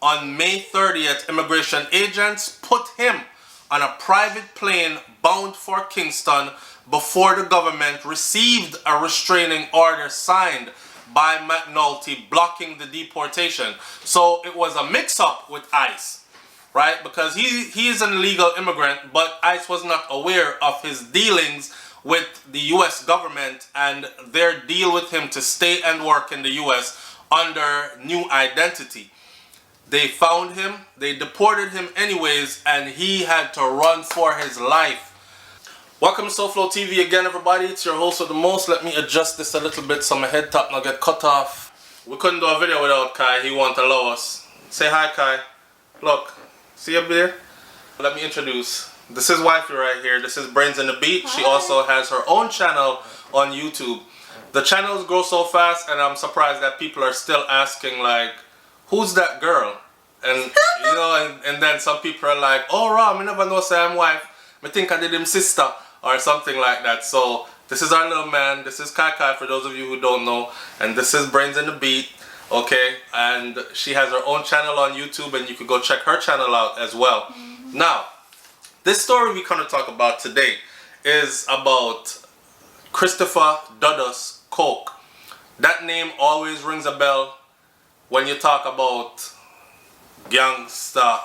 On May 30th, immigration agents put him on a private plane bound for Kingston before the government received a restraining order signed by McNulty blocking the deportation. So it was a mix-up with ICE, right? Because he is an illegal immigrant, but ICE was not aware of his dealings with the US government and their deal with him to stay and work in the US under new identity. They found him, they deported him anyways, and he had to run for his life. Welcome to SouFLoTV again, everybody. It's your host with the most. Let me adjust this a little bit so my head top not get cut off. We couldn't do a video without Kai. He won't allow us. Say hi, Kai. Look, see up there? Let me introduce. This is wifey right here. This is Brains and the Beat. Hi. She also has her own channel on YouTube. The channels grow so fast, and I'm surprised that people are still asking, like, who's that girl? And you know, and then some people are like, oh, Ram, I never know say I'm wife. I think I did him sister or something like that. So this is our little man. This is Kai Kai for those of you who don't know, and this is Brains and the Beat. Okay, and she has her own channel on YouTube, and you can go check her channel out as well. Now, this story we kind of talk about today is about Christopher Dudus Coke. That name always rings a bell when you talk about gangster,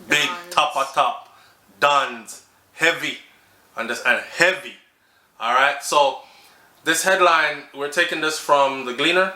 big top, dons, heavy, and heavy. Alright, so this headline, we're taking this from the Gleaner.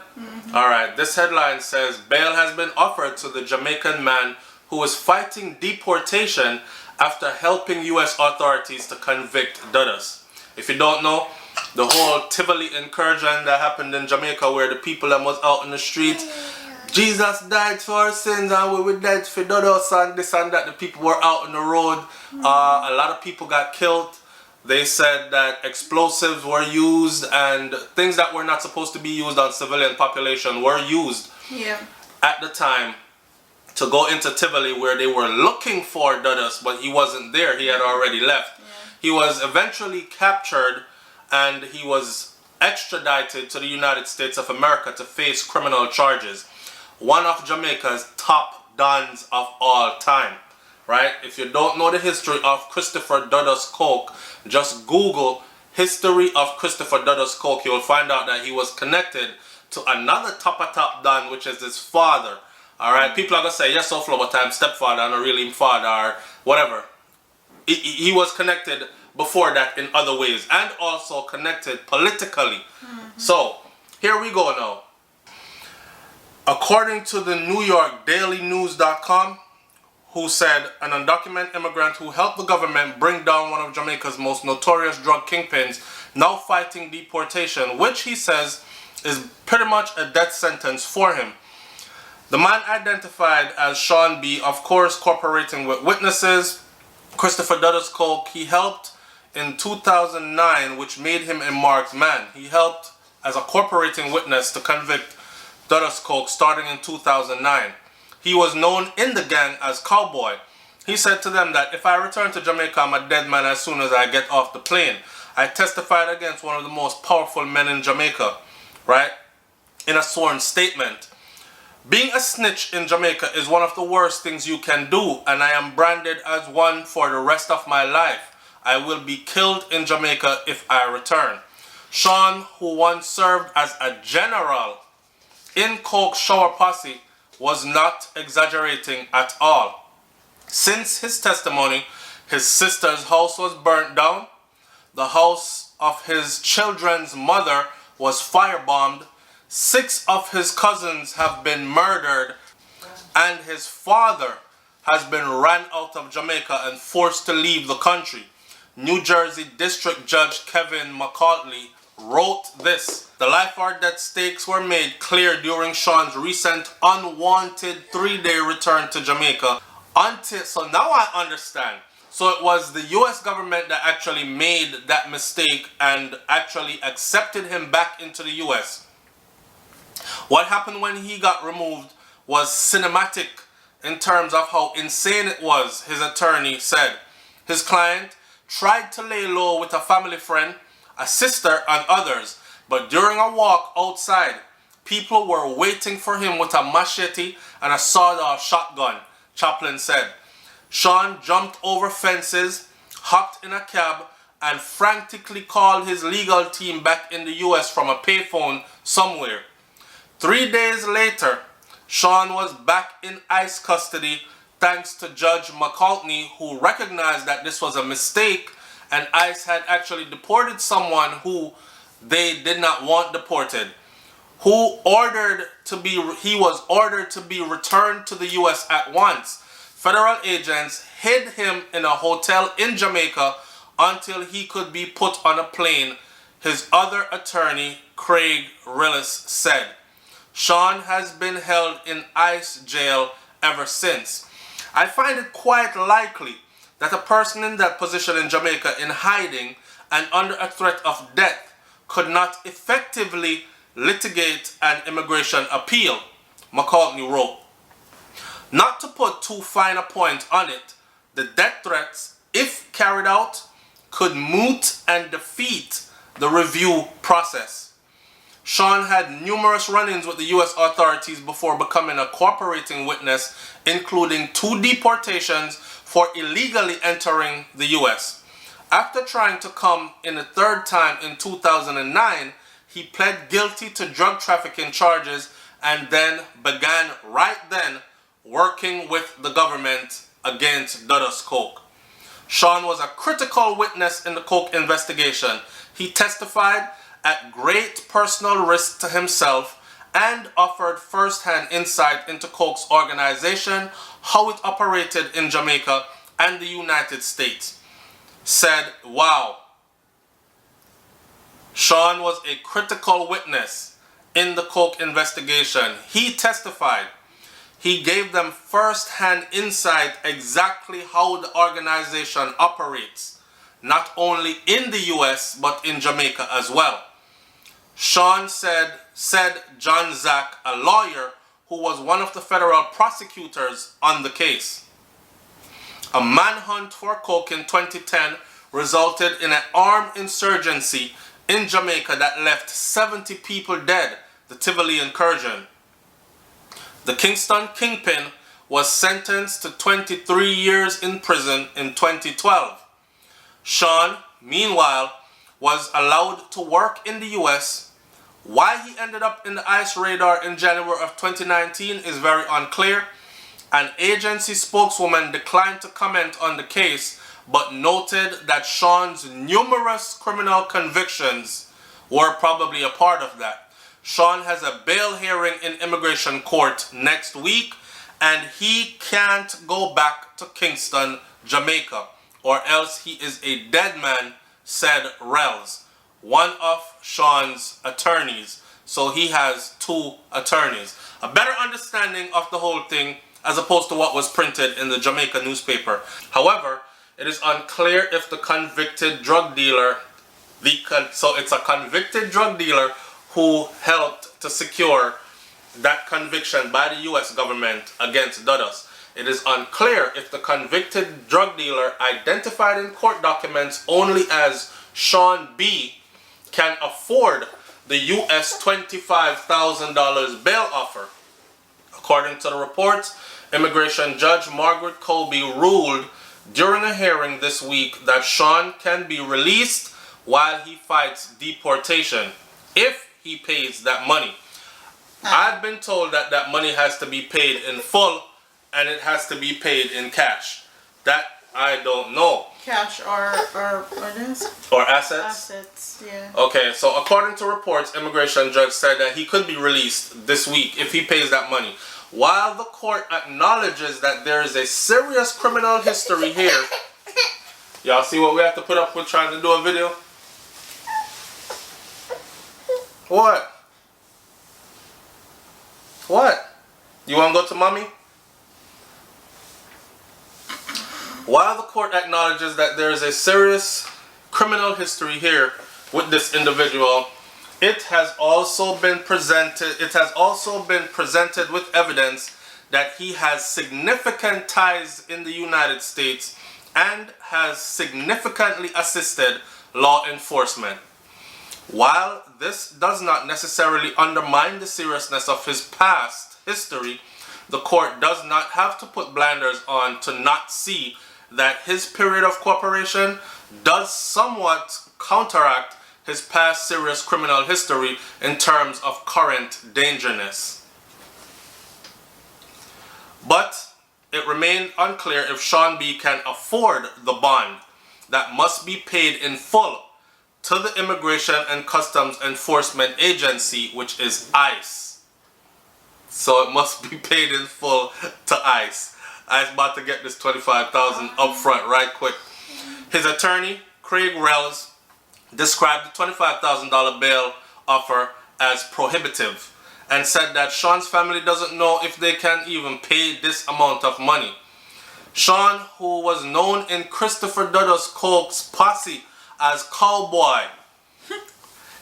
Alright, this headline says, bail has been offered to the Jamaican man who was fighting deportation after helping US authorities to convict Dudus. If you don't know, the whole Tivoli incursion that happened in Jamaica where the people that was out in the streets, Jesus died for our sins and we were dead for Dudus and this and that. The people were out on the road. A lot of people got killed. They said that explosives were used and things that were not supposed to be used on civilian population were used at the time to go into Tivoli where they were looking for Dudus, but he wasn't there. He had already left. He was eventually captured and he was extradited to the United States of America to face criminal charges. One of Jamaica's top dons of all time, right? If you don't know the history of Christopher Dudus Coke, just Google history of Christopher Dudus Coke. You will find out that he was connected to another top don, which is his father. All right, people are gonna say, yes, SouFlo, but I'm stepfather and not really him father or whatever. He was connected before that in other ways and also connected politically. So here we go now. According to the New York DailyNews.com, who said an undocumented immigrant who helped the government bring down one of Jamaica's most notorious drug kingpins now fighting deportation, which he says is pretty much a death sentence for him. The man identified as Sean B, of course cooperating with witnesses, Christopher Dudus Coke, he helped in 2009, which made him a marked man. He helped as a cooperating witness to convict Dudus Coke starting in 2009. He was known in the gang as Cowboy. He said to them that if I return to Jamaica, I'm a dead man as soon as I get off the plane. I testified against one of the most powerful men in Jamaica, right? In a sworn statement. Being a snitch in Jamaica is one of the worst things you can do, and I am branded as one for the rest of my life. I will be killed in Jamaica if I return. Sean, who once served as a general in Coke's shower posse, was not exaggerating at all. Since his testimony, his sister's house was burnt down, the house of his children's mother was firebombed, 6 of his cousins have been murdered, and his father has been ran out of Jamaica and forced to leave the country. New Jersey District Judge Kevin McCartney wrote this. The life or death stakes were made clear during Sean's recent unwanted 3-day return to Jamaica. So now I understand. So it was the US government that actually made that mistake and actually accepted him back into the US. What happened when he got removed was cinematic in terms of how insane it was, his attorney said. His client tried to lay low with a family friend, a sister, and others, but during a walk outside, People were waiting for him with a machete and a sawed-off shotgun, Chaplin said. Sean jumped over fences, hopped in a cab, and frantically called his legal team back in the US from a payphone somewhere. 3 days later, Sean was back in ICE custody thanks to Judge McCartney, who recognized that this was a mistake and ICE had actually deported someone who they did not want deported, he was ordered to be returned to the US at once. Federal agents hid him in a hotel in Jamaica until he could be put on a plane, his other attorney, Craig Rillis, said. Sean has been held in ICE jail ever since. I find it quite likely that a person in that position in Jamaica in hiding and under a threat of death could not effectively litigate an immigration appeal, McCartney wrote. Not to put too fine a point on it, the death threats, if carried out, could moot and defeat the review process. Sean had numerous run-ins with the U.S. authorities before becoming a cooperating witness, including 2 deportations for illegally entering the U.S. After trying to come in a 3rd time in 2009, he pled guilty to drug trafficking charges and then began right then working with the government against Dudus Coke. Sean was a critical witness in the Coke investigation. He testified at great personal risk to himself and offered first-hand insight into Coke's organization, how it operated in Jamaica and the United States. Said, wow. Sean was a critical witness in the Coke investigation. He testified. He gave them first-hand insight exactly how the organization operates, not only in the US but in Jamaica as well. Sean said John Zack, a lawyer who was one of the federal prosecutors on the case. A manhunt for Coke in 2010 resulted in an armed insurgency in Jamaica that left 70 people dead, the Tivoli incursion. The Kingston kingpin was sentenced to 23 years in prison in 2012. Sean, meanwhile, was allowed to work in the US. Why he ended up in the ICE radar in January of 2019 is very unclear. An agency spokeswoman declined to comment on the case, but noted that Sean's numerous criminal convictions were probably a part of that. Sean has a bail hearing in immigration court next week, and he can't go back to Kingston, Jamaica, or else he is a dead man, said Rels, one of Sean's attorneys. So he has 2 attorneys. A better understanding of the whole thing as opposed to what was printed in the Jamaica newspaper. However, it is unclear if the convicted drug dealer, so it's a convicted drug dealer who helped to secure that conviction by the US government against Dudus. It is unclear if the convicted drug dealer, identified in court documents only as Sean B., can afford the US $25,000 bail offer. According to the reports, immigration judge Margaret Colby ruled during a hearing this week that Sean can be released while he fights deportation if he pays that money. I've been told that that money has to be paid in full and it has to be paid in cash. That I don't know. Cash or what is? Or assets? Assets, yeah. Okay, so according to reports, immigration judge said that he could be released this week if he pays that money. While the court acknowledges that there is a serious criminal history here. Y'all see what we have to put up with trying to do a video? What? What? You want to go to mommy? While the court acknowledges that there is a serious criminal history here with this individual, it has also been presented with evidence that he has significant ties in the United States and has significantly assisted law enforcement. While this does not necessarily undermine the seriousness of his past history, the court does not have to put blinders on to not see that his period of cooperation does somewhat counteract his past serious criminal history in terms of current dangerousness. But it remained unclear if Sean B. can afford the bond that must be paid in full to the Immigration and Customs Enforcement Agency, which is ICE. So it must be paid in full to ICE. ICE about to get this $25,000 up front right quick. His attorney, Craig Rells, described the $25,000 bail offer as prohibitive and said that Sean's family doesn't know if they can even pay this amount of money. Sean, who was known in Christopher Dudus Coke's posse as Cowboy.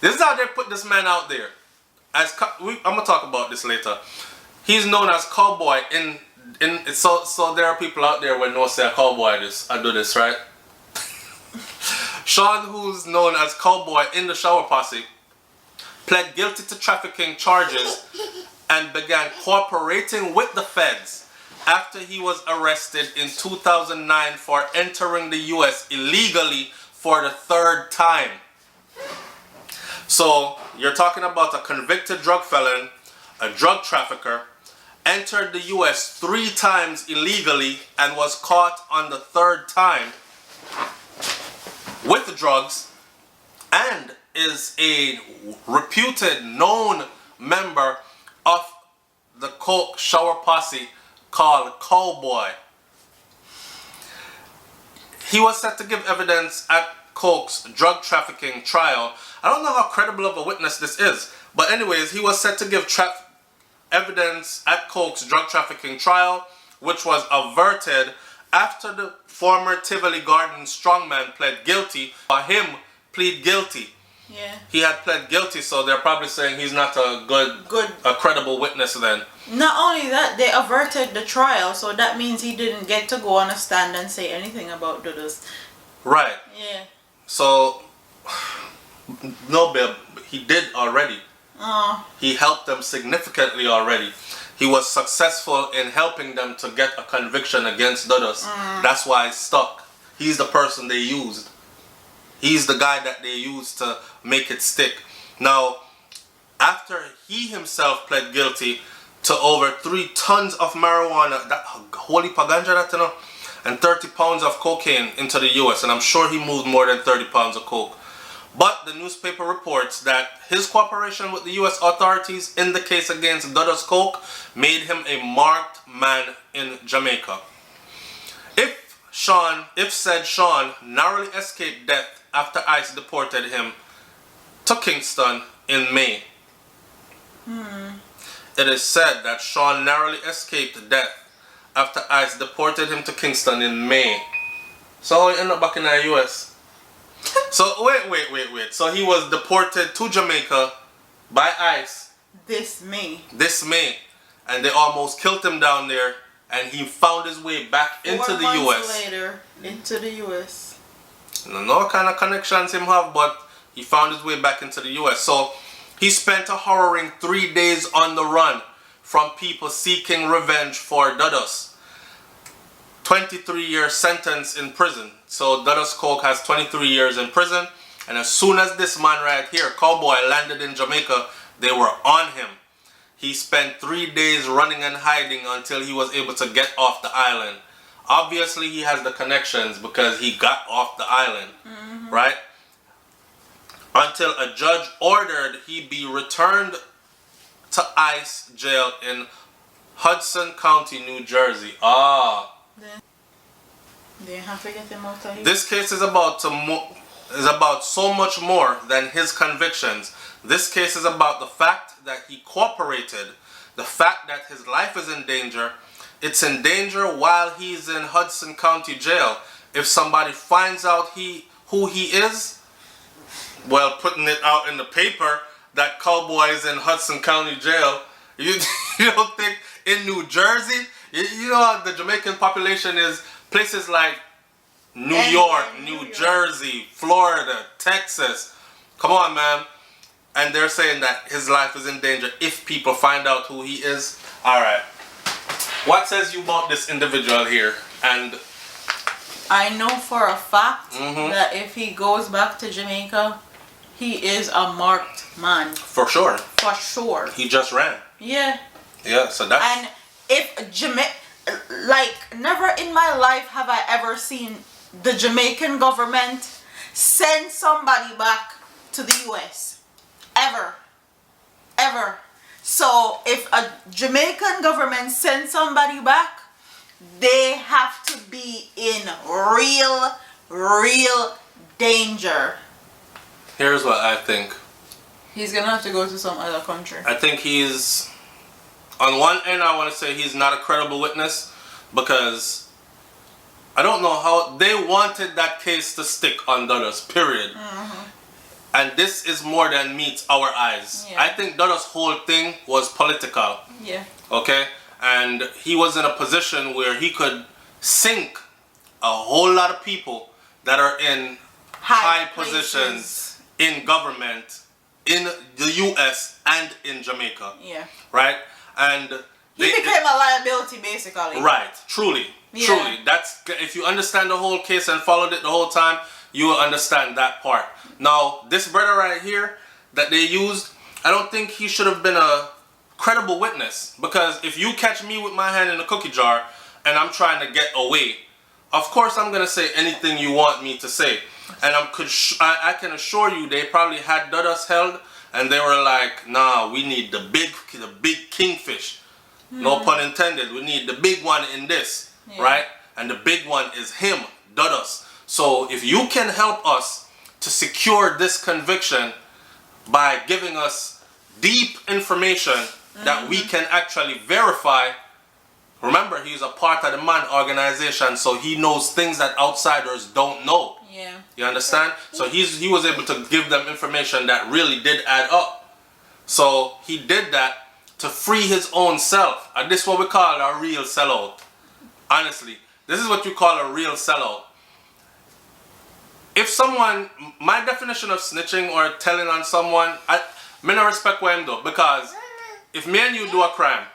This is how they put this man out there. I'm gonna talk about this later. He's known as Cowboy so there are people out there when no say a cowboy I do this, right? Sean, who's known as Cowboy in the Shower Posse, pled guilty to trafficking charges and began cooperating with the feds after he was arrested in 2009 for entering the US illegally for the third time. So you're talking about a convicted drug felon, a drug trafficker, entered the US 3 times illegally and was caught on the 3rd time with the drugs, and is a reputed known member of the Coke Shower Posse called Cowboy. He was set to give evidence at Coke's drug trafficking trial. I don't know how credible of a witness this is, but anyways, he was set to give evidence at Coke's drug trafficking trial, which was averted after the former Tivoli Gardens strongman pled guilty. Him plead guilty. Yeah. He had pled guilty, so they're probably saying he's not a credible witness then. Not only that, they averted the trial, so that means he didn't get to go on a stand and say anything about Dudus. Right. Yeah. So, no, babe, he did already. He helped them significantly already. He was successful in helping them to get a conviction against Dudus. That's why it's stuck. He's the person they used. He's the guy that they used to make it stick. Now, after he himself pled guilty to over 3 tons of marijuana, that holy paganja, that you know, and 30 pounds of cocaine into the US, and I'm sure he moved more than 30 pounds of coke. But the newspaper reports that his cooperation with the US authorities in the case against Dudus Coke made him a marked man in Jamaica. If said Sean narrowly escaped death after ICE deported him to Kingston in May. It is said that Sean narrowly escaped death after ICE deported him to Kingston in May. So he ended up back in the US. So wait. So he was deported to Jamaica by ICE This May. And they almost killed him down there, and he found his way back into the 4 months US. later, into the US. No kind of connections him have, but he found his way back into the US. So he spent a harrowing 3 days on the run from people seeking revenge for Dudus. 23-year sentence in prison. So Dudus Coke has 23 years in prison, and as soon as this man right here, Cowboy, landed in Jamaica, they were on him. He spent 3 days running and hiding until he was able to get off the island. Obviously he has the connections because he got off the island, right? Until a judge ordered he be returned to ICE jail in Hudson County, New Jersey. They have to get him out of here. This case is about so much more than his convictions. This case is about the fact that he cooperated, the fact that his life is in danger. It's in danger while he's in Hudson County jail. If somebody finds out who he is, well, putting it out in the paper that Cowboy is in Hudson County jail, you don't think in New Jersey, you know how the Jamaican population is places like New York, New Jersey, Florida, Texas. Come on, man. and they're saying that his life is in danger if people find out who he is. All right. What says you about this individual here? And I know for a fact that if he goes back to Jamaica, he is a marked man. For sure. For sure. He just ran. Yeah. Yeah, so that's... And if like, never in my life have I ever seen the Jamaican government send somebody back to the US. Ever. Ever. So if a Jamaican government sends somebody back, they have to be in real danger. Here's what I think. He's gonna have to go to some other country. I think he's... On one end, I want to say he's not a credible witness because I don't know how... They wanted that case to stick on Dudus, period. And this is more than meets our eyes. Yeah. I think Dudus' whole thing was political. Yeah. Okay? And he was in a position where he could sink a whole lot of people that are in high positions in government in the US and in Jamaica. Yeah. Right? And he became a liability basically. Right, truly. Yeah. Truly. That's, if you understand the whole case and followed it the whole time, you will understand that part. Now, this brother right here that they used, I don't think he should have been a credible witness, because if you catch me with my hand in a cookie jar and I'm trying to get away, of course I'm gonna say anything you want me to say. And I can assure you they probably had Dudus held and they were like, nah, we need the big kingfish. No pun intended. We need the big one in this, right? And the big one is him, Dudus. So if you can help us to secure this conviction by giving us deep information that we can actually verify. Remember, he's a part of the MAN organization, so he knows things that outsiders don't know. Yeah. You understand? So he was able to give them information that really did add up. So he did that to free his own self. And this is what we call a real sellout. Honestly, this is what you call a real sellout. If someone, my definition of snitching or telling on someone, I don't respect what I'm doing, because if me and you do a crime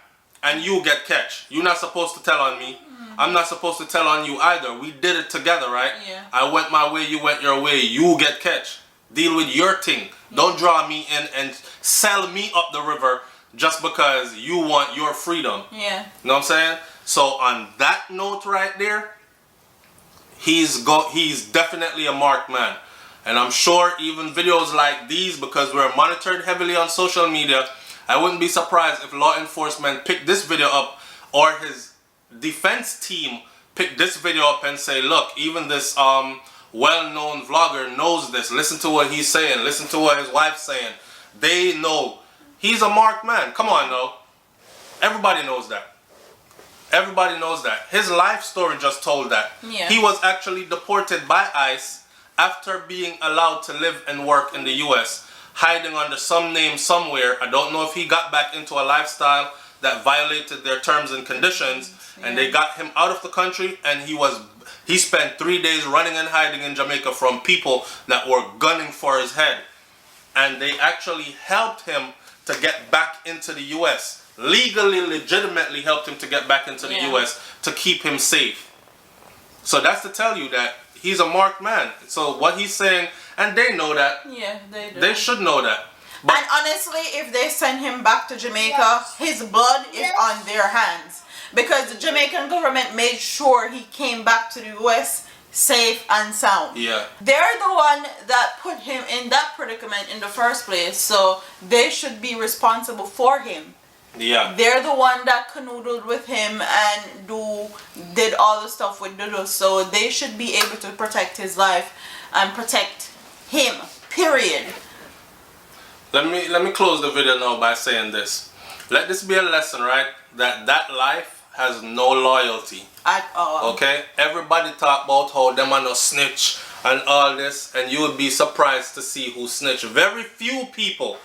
and you get catch, you're not supposed to tell on me. I'm not supposed to tell on you either. We did it together, right? Yeah. I went my way, you went your way. You get catch. Deal with your thing. Don't draw me in and sell me up the river just because you want your freedom. Yeah. You know what I'm saying? So on that note right there, he's definitely a marked man. And I'm sure even videos like these, because we're monitored heavily on social media, I wouldn't be surprised if law enforcement picked this video up, or his defense team picked this video up and say, look, even this well-known vlogger knows this. Listen to what he's saying. Listen to what his wife's saying. They know. He's a marked man. Come on, though. Everybody knows that. Everybody knows that. His life story just told that. Yeah. He was actually deported by ICE after being allowed to live and work in the US, hiding under some name somewhere. I don't know if he got back into a lifestyle that violated their terms and conditions, and they got him out of the country, and he spent 3 days running and hiding in Jamaica from people that were gunning for his head. And they actually helped him to get back into the US. Legally, legitimately helped him to get back into the US to keep him safe. So that's to tell you that he's a marked man. So what he's saying, and they know that. Yeah, they do. They should know that. But and honestly, if they send him back to Jamaica, his blood is on their hands. Because the Jamaican government made sure he came back to the US safe and sound. Yeah. They're the one that put him in that predicament in the first place. So they should be responsible for him. Yeah. They're the one that canoodled with him and did all the stuff with Dudu. So they should be able to protect his life and protect him. Period. Let me close the video now by saying this. Let this be a lesson, right? That life has no loyalty. At all. Okay? Everybody talk about how them are no snitch and all this, and you would be surprised to see who snitch. Very few people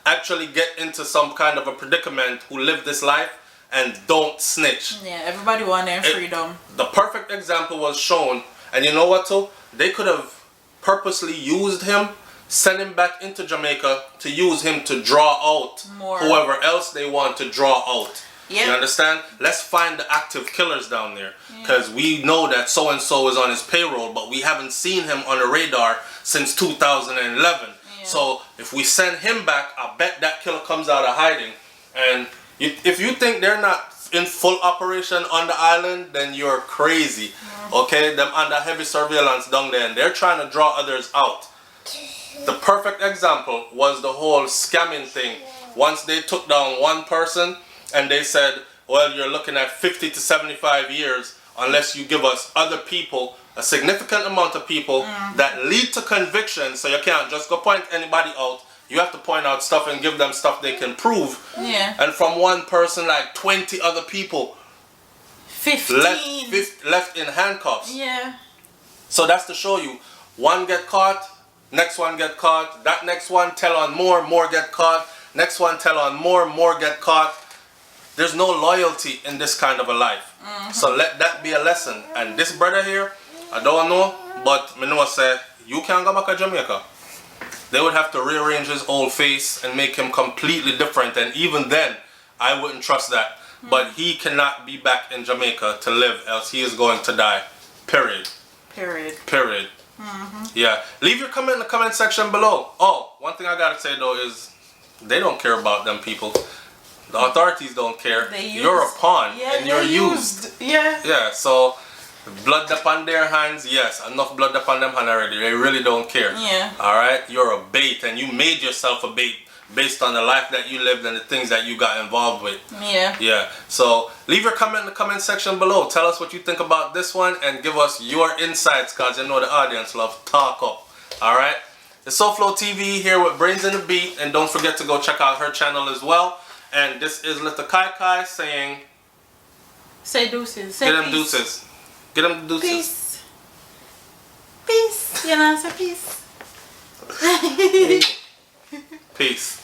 actually get into some kind of a predicament who live this life and don't snitch. Yeah, everybody want their freedom. The perfect example was shown, and you know what too? They could have purposely used him send him back into Jamaica to use him to draw out More. whoever else they want to draw out. Yep. You understand? Let's find the active killers down there, because we know that so and so is on his payroll, but we haven't seen him on the radar since 2011. So if we send him back, I bet that killer comes out of hiding. And if you think they're not in full operation on the island, then you're crazy. Okay, them under heavy surveillance down there, and they're trying to draw others out. The perfect example was the whole scamming thing. Once they took down one person and they said, well, you're looking at 50 to 75 years unless you give us other people, a significant amount of people that lead to conviction. So you can't just go point anybody out. You have to point out stuff and give them stuff they can prove. Yeah. And from one person, like 20 other people 15. left in handcuffs. Yeah. So that's to show you, one get caught, next one get caught, that next one tell on more get caught, next one tell on more get caught. There's no loyalty in this kind of a life. So let that be a lesson. And this brother here, I don't know, but me know say, you can't go back to Jamaica. They would have to rearrange his old face and make him completely different, and even then I wouldn't trust that. But he cannot be back in Jamaica to live, else he is going to die. Period. Yeah. Leave your comment in the comment section below. Oh, one thing I gotta say though is they don't care about them people. The authorities don't care. You're a pawn and you're used. Yeah, so blood upon their hands, yes, enough blood upon them hands already. They really don't care. Yeah. Alright? You're a bait, and you made yourself a bait based on the life that you lived and the things that you got involved with. Yeah. So leave your comment in the comment section below. Tell us what you think about this one and give us your insights, because you know the audience love talk up. Alright? It's SouFLoTV here with Brains and the Beat, and don't forget to go check out her channel as well. And this is Little Kai Kai saying, say deuces. Say get them peace. deuces. Get them deuces. Peace. Peace. You know, say peace. Peace.